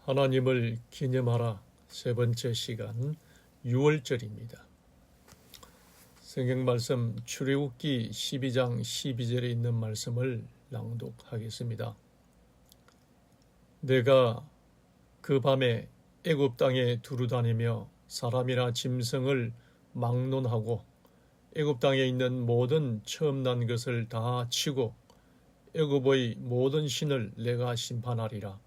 하나님을 기념하라 세 번째 시간 6월절입니다. 성경 말씀 출애굽기 12장 12절에 있는 말씀을 낭독하겠습니다. 내가 그 밤에 애굽 땅에 두루다니며 사람이나 짐승을 막론하고 애굽 땅에 있는 모든 처음 난 것을 다 치고 애굽의 모든 신을 내가 심판하리라.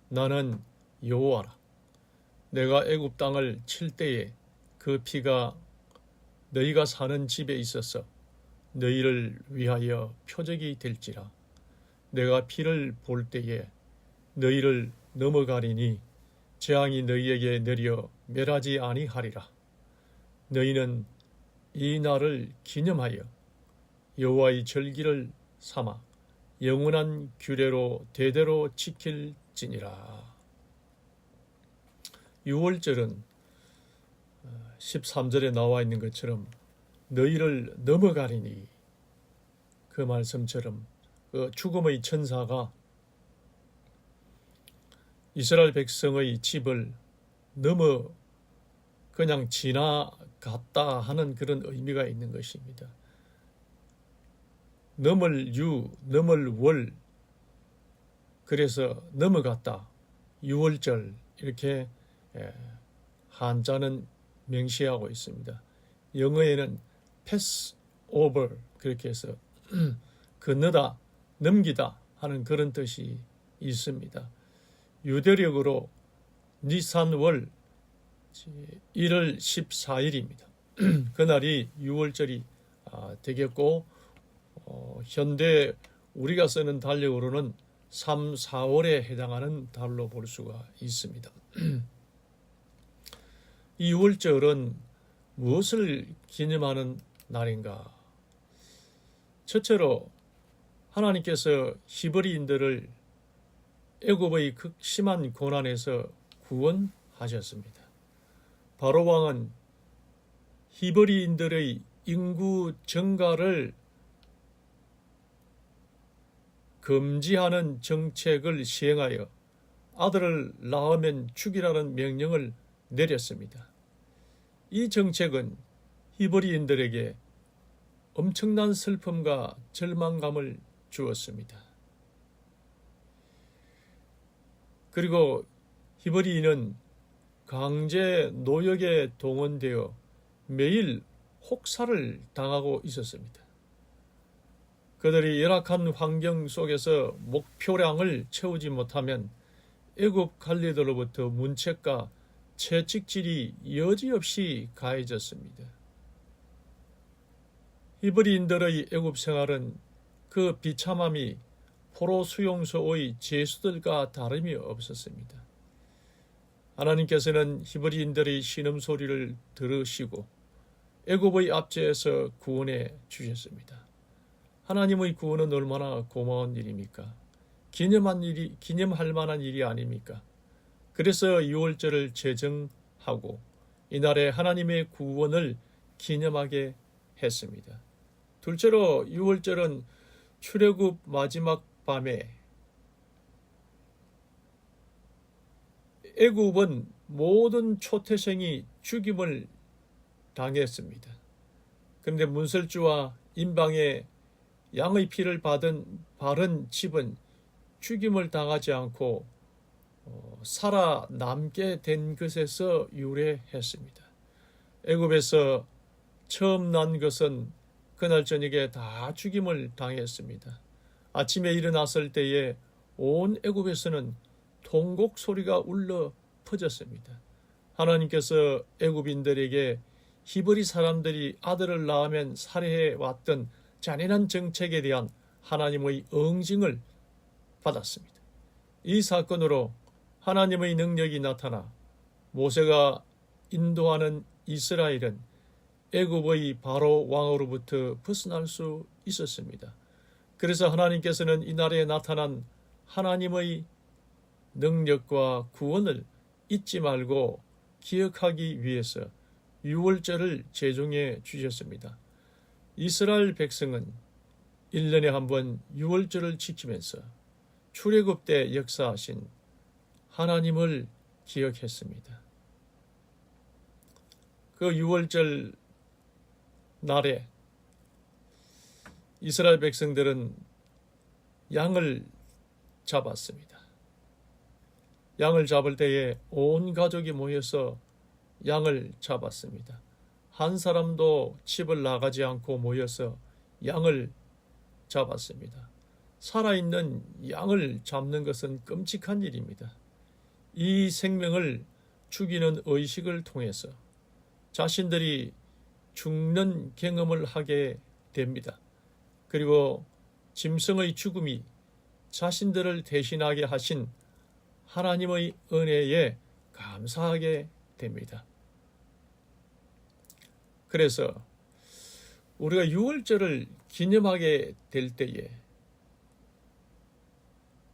나는 여호와라. 내가 애굽 땅을 칠 때에 그 피가 너희가 사는 집에 있어서 너희를 위하여 표적이 될지라. 내가 피를 볼 때에 너희를 넘어가리니 재앙이 너희에게 내려 멸하지 아니하리라. 너희는 이 날을 기념하여 여호와의 절기를 삼아 영원한 규례로 대대로 지킬지니라. 6월절은 13절에 나와 있는 것처럼 너희를 넘어가리니, 그 말씀처럼 그 죽음의 천사가 이스라엘 백성의 집을 넘어 그냥 지나갔다 하는 그런 의미가 있는 것입니다. 넘을 유, 넘을 월, 그래서 넘어갔다, 6월절 이렇게 한자는 명시하고 있습니다. 영어에는 pass over 그렇게 해서 건너다, 넘기다 하는 그런 뜻이 있습니다. 유대력으로 니산월 1월 14일입니다. 그날이 6월절이 되겠고, 현대 우리가 쓰는 달력으로는 3, 4월에 해당하는 달로 볼 수가 있습니다. 이 6월절은 무엇을 기념하는 날인가? 첫째로 하나님께서 히브리인들을 애굽의 극심한 고난에서 구원하셨습니다. 바로 왕은 히브리인들의 인구 증가를 금지하는 정책을 시행하여 아들을 낳으면 죽이라는 명령을 내렸습니다. 이 정책은 히브리인들에게 엄청난 슬픔과 절망감을 주었습니다. 그리고 히브리인은 강제 노역에 동원되어 매일 혹사를 당하고 있었습니다. 그들이 열악한 환경 속에서 목표량을 채우지 못하면 애굽 관리들로부터 문책과 채찍질이 여지없이 가해졌습니다. 히브리인들의 애굽 생활은 그 비참함이 포로 수용소의 죄수들과 다름이 없었습니다. 하나님께서는 히브리인들의 신음소리를 들으시고 애굽의 압제에서 구원해 주셨습니다. 하나님의 구원은 얼마나 고마운 일입니까? 기념할 만한 일이 아닙니까? 그래서 6월절을 제정하고 이날에 하나님의 구원을 기념하게 했습니다. 둘째로 6월절은 출애굽 마지막 밤에 애굽은 모든 초태생이 죽임을 당했습니다. 그런데 문설주와 임방에 양의 피를 바른 집은 죽임을 당하지 않고 살아남게 된 것에서 유래했습니다. 애굽에서 처음 난 것은 그날 저녁에 다 죽임을 당했습니다. 아침에 일어났을 때에 온 애굽에서는 통곡 소리가 울려 퍼졌습니다. 하나님께서 애굽인들에게 히브리 사람들이 아들을 낳으면 살해해 왔던 잔인한 정책에 대한 하나님의 응징을 받았습니다. 이 사건으로 하나님의 능력이 나타나 모세가 인도하는 이스라엘은 애굽의 바로 왕으로부터 벗어날 수 있었습니다. 그래서 하나님께서는 이날에 나타난 하나님의 능력과 구원을 잊지 말고 기억하기 위해서 6월절을 제정해 주셨습니다. 이스라엘 백성은 1년에 한 번 6월절을 지키면서 출애굽 때 역사하신 하나님을 기억했습니다. 그 유월절 날에 이스라엘 백성들은 양을 잡았습니다. 양을 잡을 때에 온 가족이 모여서 양을 잡았습니다. 한 사람도 집을 나가지 않고 모여서 양을 잡았습니다. 살아있는 양을 잡는 것은 끔찍한 일입니다. 이 생명을 죽이는 의식을 통해서 자신들이 죽는 경험을 하게 됩니다. 그리고 짐승의 죽음이 자신들을 대신하게 하신 하나님의 은혜에 감사하게 됩니다. 그래서 우리가 유월절을 기념하게 될 때에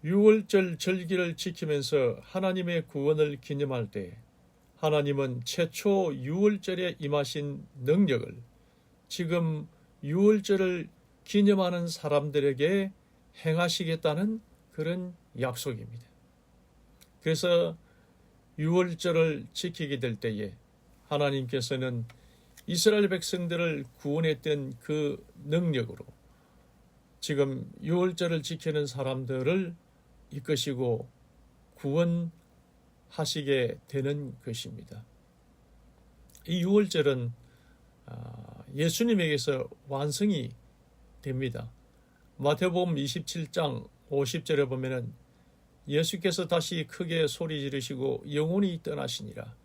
유월절 절기를 지키면서 하나님의 구원을 기념할 때 하나님은 최초 유월절에 임하신 능력을 지금 유월절을 기념하는 사람들에게 행하시겠다는 그런 약속입니다. 그래서 유월절을 지키게 될 때에 하나님께서는 이스라엘 백성들을 구원했던 그 능력으로 지금 유월절을 지키는 사람들을 이끄시고 구원하시게 되는 것입니다. 이 유월절은 예수님에게서 완성이 됩니다. 마태복음 27장 50절에 보면은 예수께서 다시 크게 소리 지르시고 영원히 떠나시니라.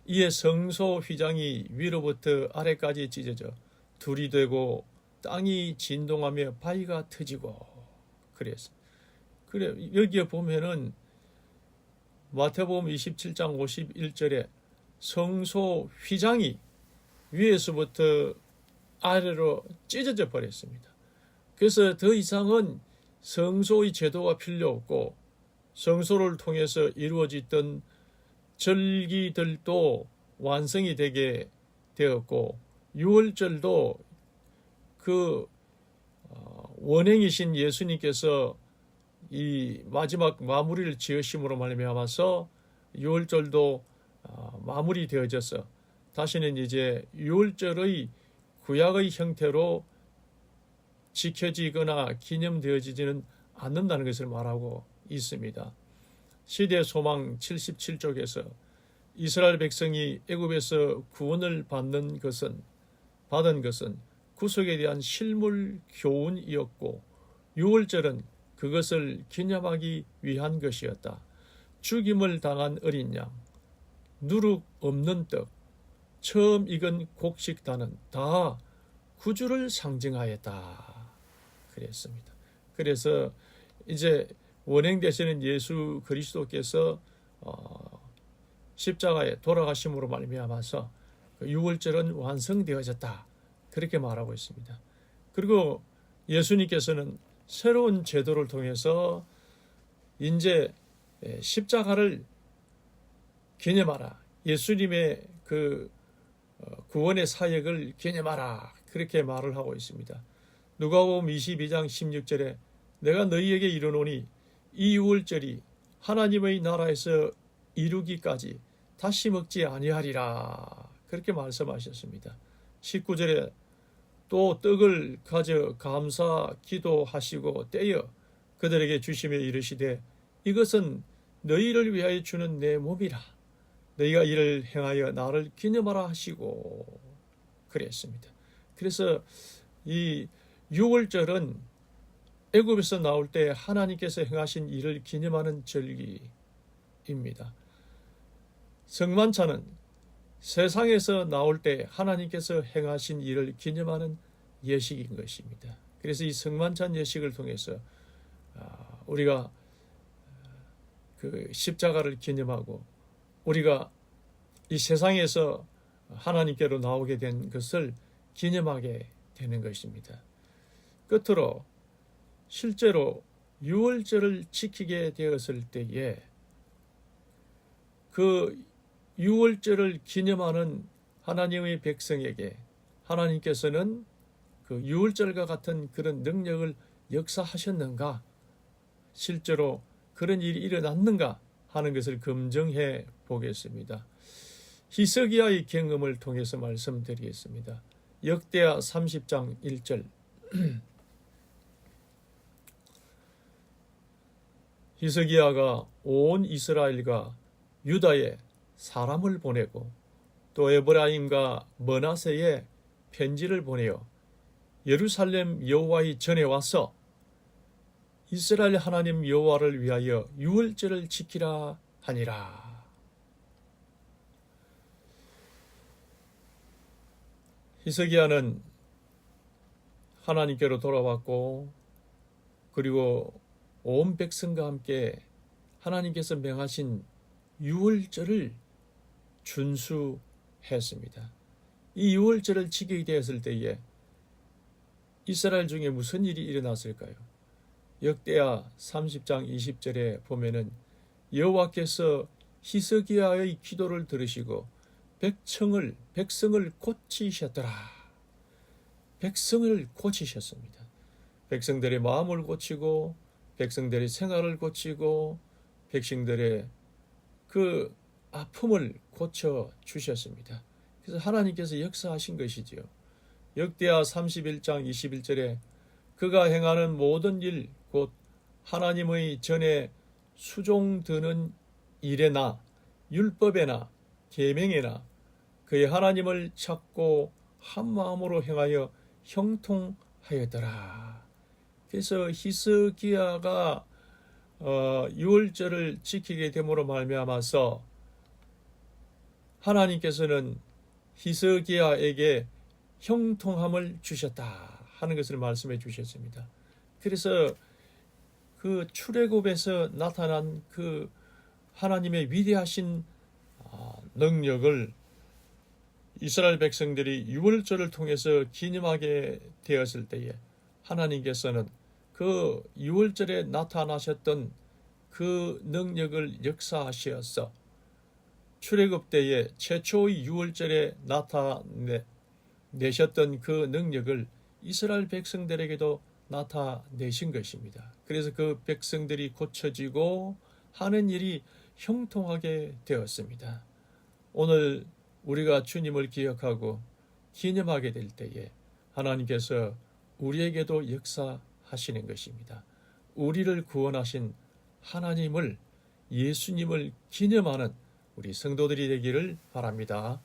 이에 성소 휘장이 위로부터 아래까지 찢어져 둘이 되고 땅이 진동하며 바위가 터지고 그랬어. 그래 여기에 보면은 마태복음 27장 51절에 성소 휘장이 위에서부터 아래로 찢어져 버렸습니다. 그래서 더 이상은 성소의 제도가 필요 없고 성소를 통해서 이루어지던 절기들도 완성이 되게 되었고 유월절도 그 원행이신 예수님께서 이 마지막 마무리를 지으심으로 말미암아서 유월절도 마무리되어져서 다시는 이제 유월절의 구약의 형태로 지켜지거나 기념되어지지는 않는다는 것을 말하고 있습니다. 시대 소망 77쪽에서 이스라엘 백성이 애굽에서 구원을 받은 것은 구속에 대한 실물 교훈이었고 유월절은 그것을 기념하기 위한 것이었다. 죽임을 당한 어린 양, 누룩 없는 떡, 처음 익은 곡식단은 다 구주를 상징하였다. 그랬습니다. 그래서 이제 원행되시는 예수 그리스도께서 십자가에 돌아가심으로 말미암아서 유월절은 완성되어졌다. 그렇게 말하고 있습니다. 그리고 예수님께서는 새로운 제도를 통해서 이제 십자가를 기념하라. 예수님의 그 구원의 사역을 기념하라. 그렇게 말을 하고 있습니다. 누가복음 22장 16절에 내가 너희에게 이르노니 이 유월절이 하나님의 나라에서 이루기까지 다시 먹지 아니하리라. 그렇게 말씀하셨습니다. 19절에 또 떡을 가져 감사 기도하시고 떼어 그들에게 주시며 이르시되 이것은 너희를 위하여 주는 내 몸이라. 너희가 이를 행하여 나를 기념하라 하시고 그랬습니다. 그래서 이 유월절은 애굽에서 나올 때 하나님께서 행하신 일을 기념하는 절기입니다. 성만찬은 세상에서 나올 때 하나님께서 행하신 일을 기념하는 예식인 것입니다. 그래서 이 성만찬 예식을 통해서 우리가 그 십자가를 기념하고 우리가 이 세상에서 하나님께로 나오게 된 것을 기념하게 되는 것입니다. 끝으로 실제로 유월절을 지키게 되었을 때에 그 유월절을 기념하는 하나님의 백성에게 하나님께서는 그 유월절과 같은 그런 능력을 역사하셨는가? 실제로 그런 일이 일어났는가 하는 것을 검증해 보겠습니다. 히스기야의 경험을 통해서 말씀드리겠습니다. 역대하 30장 1절. 히스기야가 온 이스라엘과 유다에 사람을 보내고 또 에브라임과 머나세에 편지를 보내어 예루살렘 여호와의 전에 와서 이스라엘 하나님 여호와를 위하여 유월절을 지키라 하니라. 히스기야는 하나님께로 돌아왔고 그리고 온 백성과 함께 하나님께서 명하신 유월절을 준수했습니다. 이 유월절을 지키게 되었을 때에 이스라엘 중에 무슨 일이 일어났을까요? 역대하 30장 20절에 보면은 여호와께서 히스기야의 기도를 들으시고 백성을 고치셨더라. 백성을 고치셨습니다. 백성들의 마음을 고치고 백성들의 생활을 고치고 백성들의 그 아픔을 고쳐 주셨습니다. 그래서 하나님께서 역사하신 것이지요. 역대하 31장 21절에 그가 행하는 모든 일 곧 하나님의 전에 수종드는 일에나 율법에나 계명에나 그의 하나님을 찾고 한 마음으로 행하여 형통하였더라. 그래서 히스기야가 유월절을 지키게 됨으로 말미암아서 하나님께서는 히스기야에게 형통함을 주셨다 하는 것을 말씀해 주셨습니다. 그래서 그 출애굽에서 나타난 그 하나님의 위대하신 능력을 이스라엘 백성들이 유월절을 통해서 기념하게 되었을 때에 하나님께서는 그 유월절에 나타나셨던 그 능력을 역사하시어서 출애굽 때에 최초의 유월절에 나타내셨던 그 능력을 이스라엘 백성들에게도 나타내신 것입니다. 그래서 그 백성들이 고쳐지고 하는 일이 형통하게 되었습니다. 오늘 우리가 주님을 기억하고 기념하게 될 때에 하나님께서 우리에게도 역사하시는 것입니다. 우리를 구원하신 하나님을, 예수님을 기념하는 우리 성도들이 되기를 바랍니다.